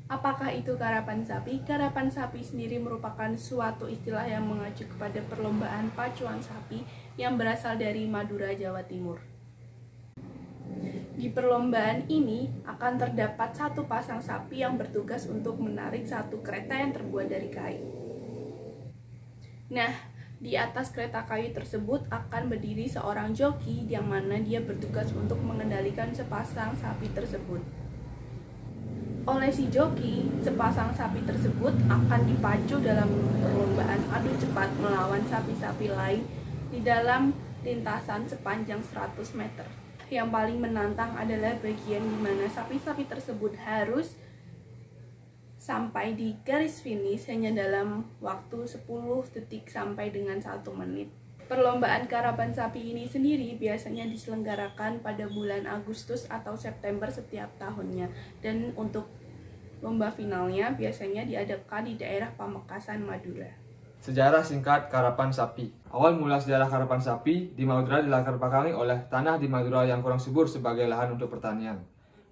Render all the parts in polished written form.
Apakah itu karapan sapi? Karapan sapi sendiri merupakan suatu istilah yang mengacu kepada perlombaan pacuan sapi yang berasal dari Madura, Jawa Timur. Di perlombaan ini akan terdapat satu pasang sapi yang bertugas untuk menarik satu kereta yang terbuat dari kayu. Nah, di atas kereta kayu tersebut akan berdiri seorang joki yang mana dia bertugas untuk mengendalikan sepasang sapi tersebut. Oleh si joki, sepasang sapi tersebut akan dipacu dalam perlombaan adu cepat melawan sapi-sapi lain di dalam lintasan sepanjang 100 meter. Yang paling menantang adalah bagian di mana sapi-sapi tersebut harus sampai di garis finish hanya dalam waktu 10 detik sampai dengan 1 menit. Perlombaan karapan sapi ini sendiri biasanya diselenggarakan pada bulan Agustus atau September setiap tahunnya, dan untuk lomba finalnya biasanya diadakan di daerah Pamekasan, Madura. Sejarah singkat karapan sapi. Awal mula sejarah karapan sapi di Madura dilatar belakangi oleh tanah di Madura yang kurang subur sebagai lahan untuk pertanian.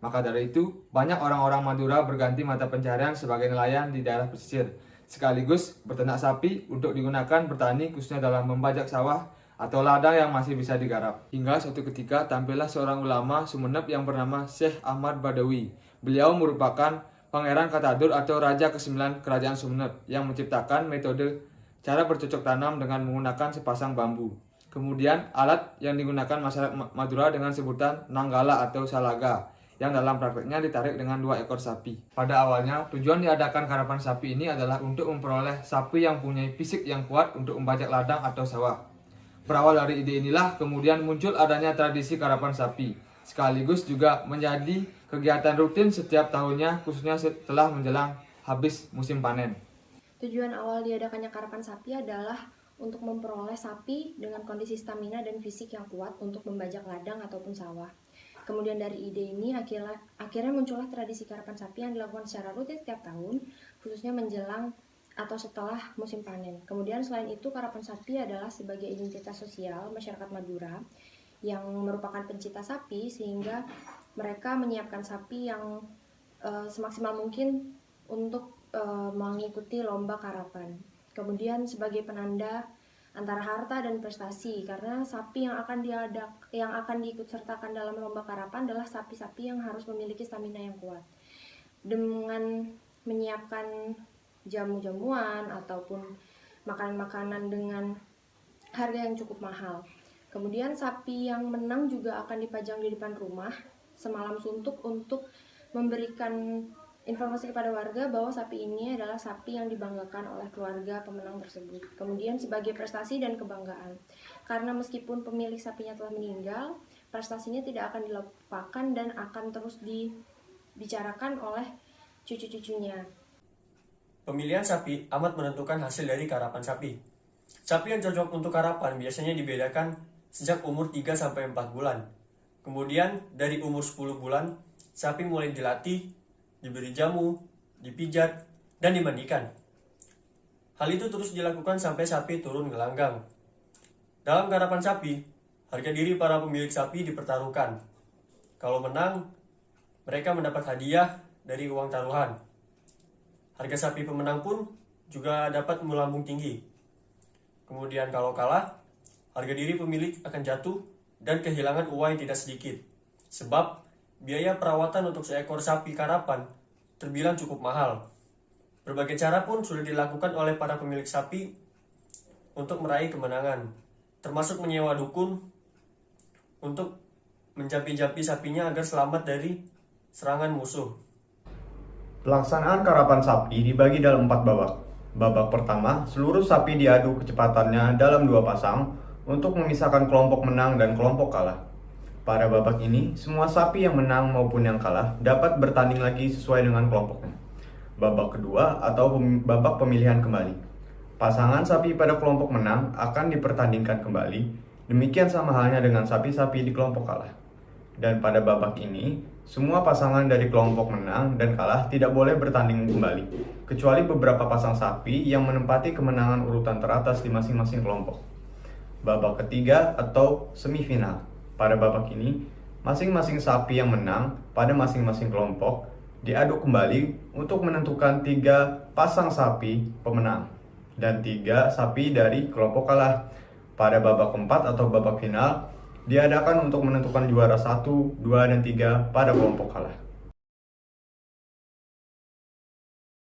Maka dari itu, banyak orang-orang Madura berganti mata pencaharian sebagai nelayan di daerah pesisir, sekaligus berternak sapi untuk digunakan bertani khususnya dalam membajak sawah atau ladang yang masih bisa digarap. Hingga suatu ketika tampillah seorang ulama Sumeneb yang bernama Syekh Ahmad Badawi. Beliau merupakan Pangeran Katadur atau Raja ke-9 Kerajaan Sumeneb yang menciptakan metode cara bercocok tanam dengan menggunakan sepasang bambu. Kemudian alat yang digunakan masyarakat Madura dengan sebutan nanggala atau salaga, yang dalam prakteknya ditarik dengan 2 ekor sapi. Pada awalnya, tujuan diadakan karapan sapi ini adalah untuk memperoleh sapi yang punya fisik yang kuat untuk membajak ladang atau sawah. Berawal dari ide inilah kemudian muncul adanya tradisi karapan sapi, sekaligus juga menjadi kegiatan rutin setiap tahunnya khususnya setelah menjelang habis musim panen. Tujuan awal diadakannya karapan sapi adalah untuk memperoleh sapi dengan kondisi stamina dan fisik yang kuat untuk membajak ladang ataupun sawah. Kemudian dari ide ini akhirnya muncullah tradisi karapan sapi yang dilakukan secara rutin setiap tahun, khususnya menjelang atau setelah musim panen. Kemudian selain itu, karapan sapi adalah sebagai identitas sosial masyarakat Madura yang merupakan pencinta sapi, sehingga mereka menyiapkan sapi yang semaksimal mungkin untuk mengikuti lomba karapan. Kemudian sebagai penanda antara harta dan prestasi, karena sapi yang akan diikutsertakan dalam lomba karapan adalah sapi-sapi yang harus memiliki stamina yang kuat. Dengan menyiapkan jamu-jamuan ataupun makanan-makanan dengan harga yang cukup mahal. Kemudian sapi yang menang juga akan dipajang di depan rumah semalam suntuk untuk memberikan informasi kepada warga bahwa sapi ini adalah sapi yang dibanggakan oleh keluarga pemenang tersebut. Kemudian sebagai prestasi dan kebanggaan, karena meskipun pemilik sapinya telah meninggal, prestasinya tidak akan dilupakan dan akan terus dibicarakan oleh cucu-cucunya. Pemilihan sapi amat menentukan hasil dari karapan sapi. Sapi yang cocok untuk karapan biasanya dibedakan sejak umur 3-4 bulan. Kemudian dari umur 10 bulan, sapi mulai dilatih, diberi jamu, dipijat, dan dimandikan. Hal itu terus dilakukan sampai sapi turun ke langgang. Dalam karapan sapi, harga diri para pemilik sapi dipertaruhkan. Kalau menang, mereka mendapat hadiah dari uang taruhan. Harga sapi pemenang pun juga dapat melambung tinggi. Kemudian kalau kalah, harga diri pemilik akan jatuh dan kehilangan uang yang tidak sedikit. Sebab biaya perawatan untuk seekor sapi karapan terbilang cukup mahal. Berbagai cara pun sudah dilakukan oleh para pemilik sapi untuk meraih kemenangan, termasuk menyewa dukun untuk menjampi-jampi sapinya agar selamat dari serangan musuh. Pelaksanaan karapan sapi dibagi dalam 4 babak. Babak pertama, seluruh sapi diadu kecepatannya dalam 2 pasang untuk memisahkan kelompok menang dan kelompok kalah. Pada babak ini, semua sapi yang menang maupun yang kalah dapat bertanding lagi sesuai dengan kelompoknya. Babak kedua atau babak pemilihan kembali. Pasangan sapi pada kelompok menang akan dipertandingkan kembali, demikian sama halnya dengan sapi-sapi di kelompok kalah. Dan pada babak ini, semua pasangan dari kelompok menang dan kalah tidak boleh bertanding kembali, kecuali beberapa pasang sapi yang menempati kemenangan urutan teratas di masing-masing kelompok. Babak ketiga atau semifinal. Pada babak ini, masing-masing sapi yang menang pada masing-masing kelompok diaduk kembali untuk menentukan 3 pasang sapi pemenang dan 3 sapi dari kelompok kalah. Pada babak keempat atau babak final diadakan untuk menentukan juara 1, 2, dan 3 pada kelompok kalah.